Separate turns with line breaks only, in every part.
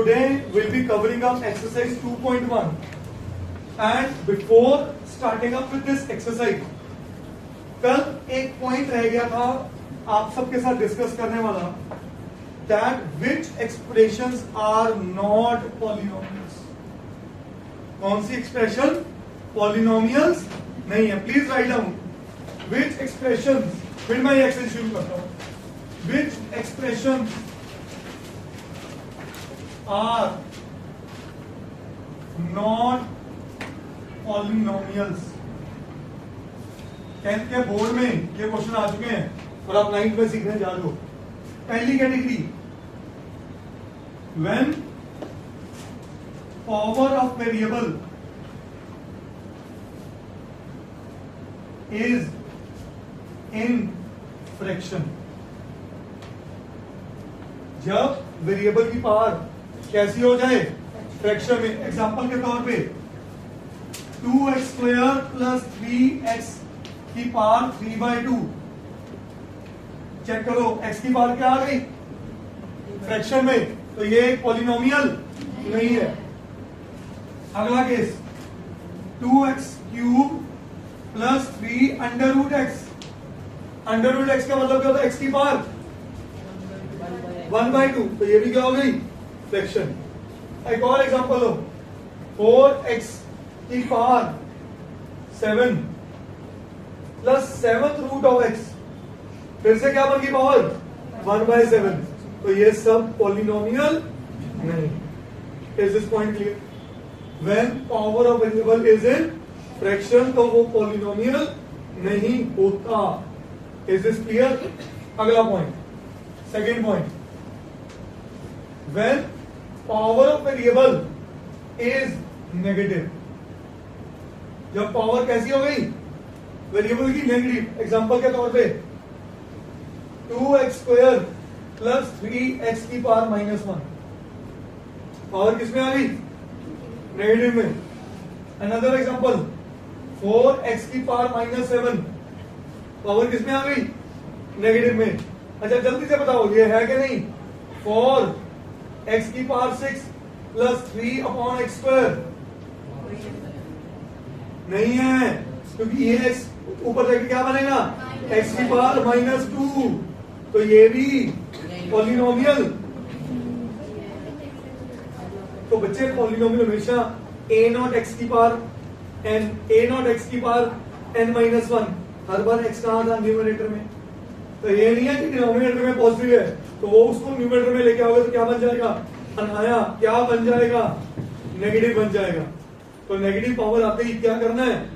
Today we'll be covering up exercise 2.1, and before starting up with this exercise, कल एक point रह गया था आप सबके साथ डिस्कस करने वाला, that which expressions are not polynomials. कौन सी एक्सप्रेशन पॉलिनोमियल्स नहीं है? Please write down which expressions, फिर मैं ये एक्सरसाइज शुरू करता हूं. Which expressions are not polynomials? 10th के बोर्ड में ये क्वेश्चन आ चुके हैं और आप 9th में सीखने जा रहे हो. पहली category, when power of variable is in fraction. जब वेरिएबल की पावर कैसी हो जाए? फ्रैक्शन में. एग्जांपल के तौर पे 2x² प्लस 3x की पावर 3/2. चेक करो, x की पावर क्या आ गई? फ्रैक्शन में. तो ये एक पॉलिनोमियल नहीं है. अगला case 2x³ plus 3√x. √x का मतलब क्या होता है? x की पावर 1/2. तो ये भी क्या हो गई? फ्रैक्शन. एक और एग्जांपल लो, 4x की पावर 7 प्लस 7√x. फिर से क्या बन गई पावर? 1/7. तो ये सब पॉलिनोमियल नहीं. Is this point clear? When power of variable is in fraction तो वो पॉलिनोमियल नहीं होता. Is this clear? अगला point, second point, when power of variable is negative. जब पावर कैसी हो गई? वेरिएबल की नेगेटिव. एग्जांपल के तौर पे 2x² प्लस 3x की पावर -1. पावर किसमें आ गई? नेगेटिव में. अनदर एग्जांपल 4x की पावर -7. पावर किसमें आ गई? नेगेटिव में. अच्छा जल्दी से बताओ ये है कि नहीं? 4x की पावर 6 प्लस 3/x². नहीं है, क्योंकि ये x ऊपर जाके क्या बनेगा? x की पावर -2. तो ये भी पॉलिनोमियल. तो बच्चे पॉलिनोमियल हमेशा a0x की पावर n, a0x की पावर n-1. हर बार x कहां था? न्यूमरेटर में. तो ये नहीं है कि डिनोमिनेटर में पॉजिटिव है तो वो उसको न्यूमरेटर में लेके आओगे तो क्या बन जाएगा? अनाया. क्या बन जाएगा? नेगेटिव बन जाएगा. तो नेगेटिव पावर आते ही क्या करना है?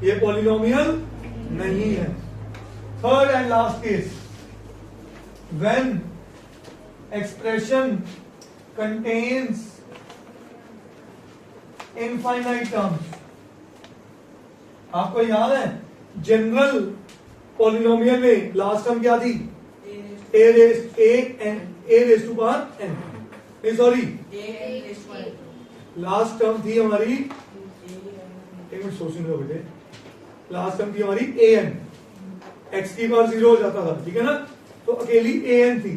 ये पॉलिनोमियल नहीं है. Third and last case, when expression contains infinite terms. आपको याद है जनरल पॉलिनोमियल में लास्ट टर्म क्या थी? a raise to power n. Sorry, last term थी हमारी, एक मिनट सोचने दो बेटे. लास्ट टर्म थी हमारी an. x की पावर 0 हो जाता था, ठीक है ना? तो अकेली an थी.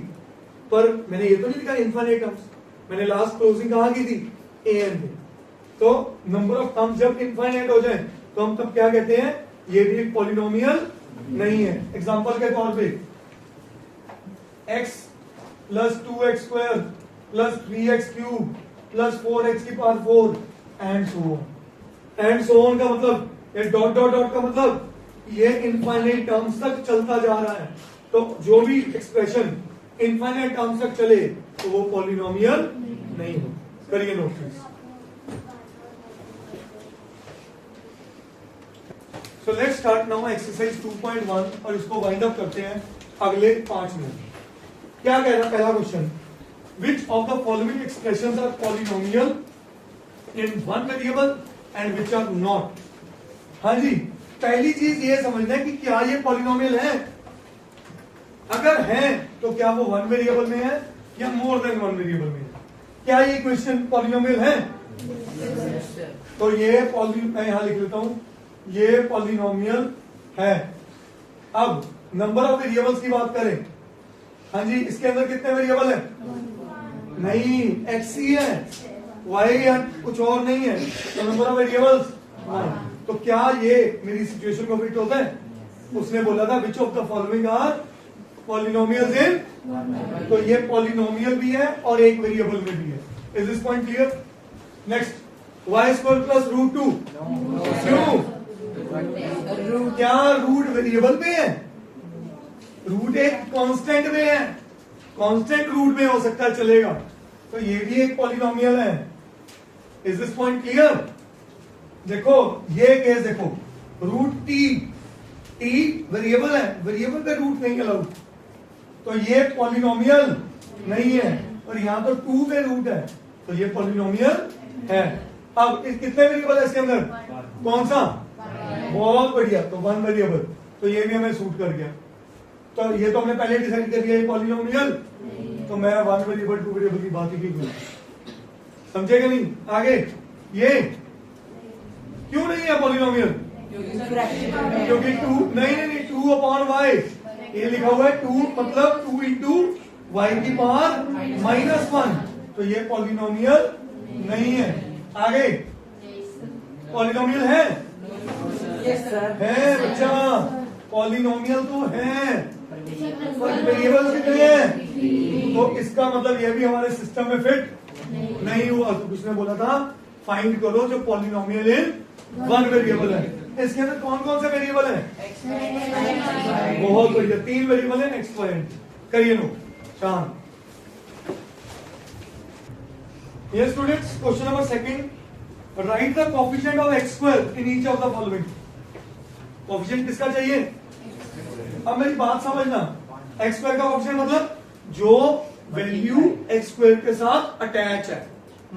पर मैंने ये तो नहीं लिखा इनफाइनाइट टर्म्स. मैंने लास्ट क्लोजिंग कहां की थी? an थी. तो नंबर ऑफ टर्म्स जब इनफाइनाइट हो जाए तो हम तब क्या कहते हैं? ये भी एक पॉलिनोमियल नहीं है. एग्जांपल के तौर पे x plus 2x² plus 3x³ plus 4x की power 4 and so on. And so on का मतलब, ये डॉट डॉट डॉट का मतलब ये इनफाइनाइट टर्म्स तक चलता जा रहा है. तो जो भी एक्सप्रेशन इनफाइनाइट टर्म्स तक चले तो वो पॉलिनोमियल नहीं हो. करिए note please. So let's start now exercise 2.1 और इसको वाइंड अप करते हैं अगले 5 मिनट. क्या कह रहा? पहला question, which of the following expressions are polynomial in one variable and which are not? हाँ जी, पहली चीज ये समझना है कि क्या ये पॉलिनोमियल है. अगर है तो क्या वो वन वेरिएबल में है या मोर देन वन वेरिएबल में है? क्या ये क्वेश्चन पॉलिनोमियल है? तो ये मैं यहां लिख लेता हूं, ये पॉलिनोमियल है. अब नंबर ऑफ वेरिएबल्स की बात करें. हाँ जी, इसके अंदर कितने वेरिएबल हैं? नहीं, x ही है, y या कुछ और नहीं है, तो नंबर ऑफ वेरिएबल्स 1। तो क्या ये मेरी सिचुएशन को फिट होता है? उसने बोला था which of the following are polynomials in, तो ये पॉलिनोमियल भी है और एक वेरिएबल में भी है। Is this point clear? Next, y square plus root 2, क्यों? क्या रूट वेरिएबल में है? रूट एक कांस्टेंट में है, कांस्टेंट रूट में हो सकता है, चलेगा, तो ये भी एक पॉलिनोमियल है। Is this point clear? देखो ये केस देखो, रूट टी वेरिएबल है, वेरिएबल पे रूट नहीं अलाउड, तो ये पॉलिनोमियल नहीं है, और यहां तो 2 पे रूट है, तो ये पॉलिनोमियल है। अब कितने वेरिएबल है इसके अंदर? कौन सा? बहुत बढ़िया, तो 1 वेरिएबल, तो ये भी हमें सूट कर गया। तो ये तो हमने पहले डिसाइड कर दिया ये पॉलिनोमियल, तो मैं 1 वेरिएबल 2 वेरिएबल की बात ही क्यों, समझेगा नहीं? आगे ये क्यों नहीं है पॉलिनोमियल? क्योंकि 2 नहीं 2 अपॉन वाई, ये लिखा हुआ है 2 मतलब 2 इंटू वाई की पावर -1, तो ये पॉलिनोमियल नहीं है। आगे पॉलिनोमियल है?
यस सर,
है बच्चा, पॉलिनोमियल तो है, पर वेरिएबल कितने हैं? तो इसका मतलब ये भी हमारे सिस्टम में फिट नहीं हुआ। तो उसने बोला था फाइंड करो जो पॉलिनोमियल इन 1 वेरिएबल है। इसके अंदर कौन कौन से वेरिएबल है? बहुत बढ़िया, 3 वेरिएबल है, एक्स वाई। करिए नो शान। Yes students, question number 2, write the coefficient of x square in each of the following. Coefficient किसका चाहिए? अब मेरी बात समझना, x स्क्वायर का कोफिशिएंट मतलब जो वैल्यू x स्क्वायर के साथ अटैच है,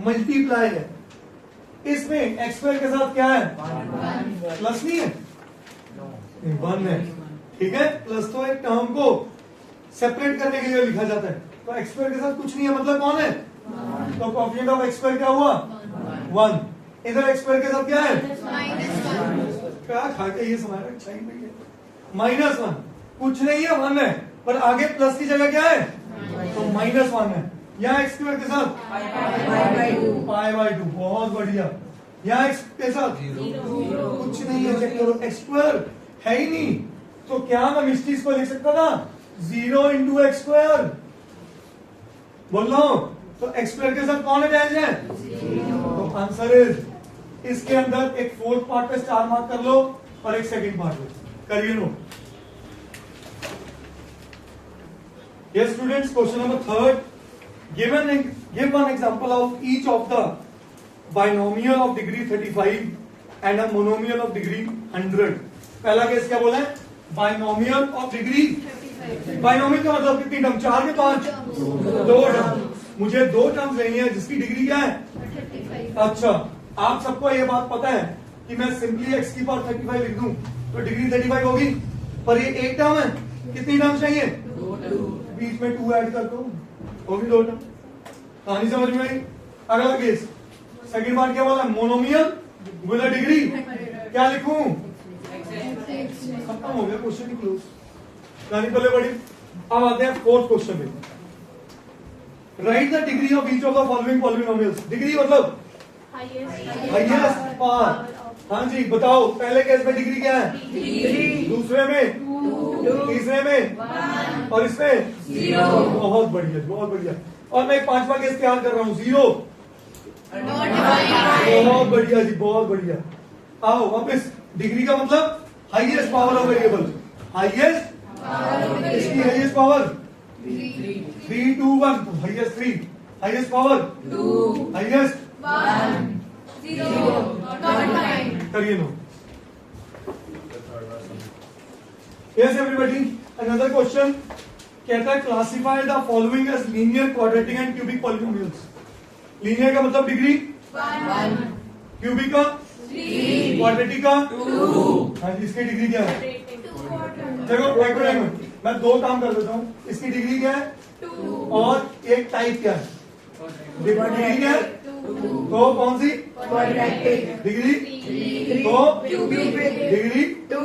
मल्टीप्लाई है। इसमें x स्क्वायर के साथ क्या है? प्लस नहीं है, 1 है, ठीक है। प्लस तो एक टर्म को सेपरेट करने के लिए लिखा जाता है, तो x स्क्वायर के साथ कुछ नहीं है, मतलब कौन है? तो कोफिशिएंट ऑफ x स्क्वायर क्या हुआ? 1। इधर x स्क्वायर के साथ क्या है? क्या खा के ये समाया -1, कुछ नहीं है, 1 है, पर आगे प्लस की जगह क्या है? तो -1 है। यहाँ x स्क्वायर के साथ π/2, बहुत बढ़िया। यहाँ x के साथ कुछ नहीं है, चेक करो, x स्क्वायर है ही नहीं, तो क्या मैं मिस्टीज को लिख सकता था 0 इंटू एक्स स्क्वायर? बोलो, तो x स्क्वायर के साथ कौन अटैच है? तो आंसर इज, इसके अंदर एक 4th पार्ट पे स्टार मार्क कर लो और एक 2nd पार्ट पे करिए no. Yes students, question number 3, give one example of each of the binomial of degree 35 and a monomial of degree 100। पहला केस क्या बोला है? बाइनोमियल ऑफ डिग्री, बाइनोमियल का मतलब कितनी टर्म? 4 के 5, 2 टर्म। मुझे 2 टर्म्स लेनी है जिसकी डिग्री क्या है? अच्छा, आप सबको ये बात पता है कि मैं सिंपली x की पावर 35 लिख दूं तो डिग्री 35 होगी, पर ये एक टर्म है, कितनी टर्म चाहिए? 2, बीच में 2 ऐड कर दो, होगी 2 टर्म। कहानी समझ में आई? अगला केस, 2nd पार्ट क्या बोला? मोनोमियल विद अ डिग्री, क्या लिखूं? खत्म हो गया, क्वेश्चन ही क्लोज, कहानी पहले बड़ी। अब आते हैं 4th क्वेश्चन पे। Right the degree of each of the following polynomials. Degree मतलब हाईएस्ट पावर। हाँ जी, बताओ, पहले केस में डिग्री क्या है? 3, दूसरे में 2, तीसरे में 1, और इसमें 0। बहुत बढ़िया, बहुत बढ़िया। और मैं एक 5वां केस तैयार कर रहा हूँ, 0। बहुत बढ़िया जी, बहुत बढ़िया। आओ वापस, डिग्री का मतलब highest power of variable, highest, इसकी highest power 3, 2, 1, highest 3, highest power 2, highest 1, 0, करिए नो। यस एवरीबॉडी, अनदर क्वेश्चन कहता है classify the following as linear, quadratic and cubic polynomials. Linear का मतलब डिग्री 1, क्यूबिक का 3, क्वाड्रेटिक का 2। हाँ जी, इसकी डिग्री क्या है? देखो मैं 2 काम कर देता हूँ, इसकी डिग्री क्या है? 2, और एक टाइप क्या है? डिग्री क्या है? तो कौन सी? क्वाड्रेटिक। डिग्री 3, तो क्यूबिक। डिग्री 2,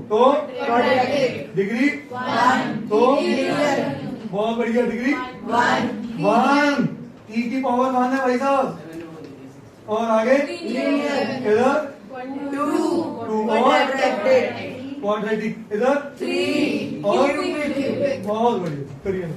तो क्वाड्रेटिक। डिग्री 1, तो लीनियर। बहुत बढ़िया, डिग्री 1, ई की पावर 1 है भाई साहब, और आगे इधर
2
क्वाड्रेटिक इधर
3
और बहुत बढ़िया, करिए ना।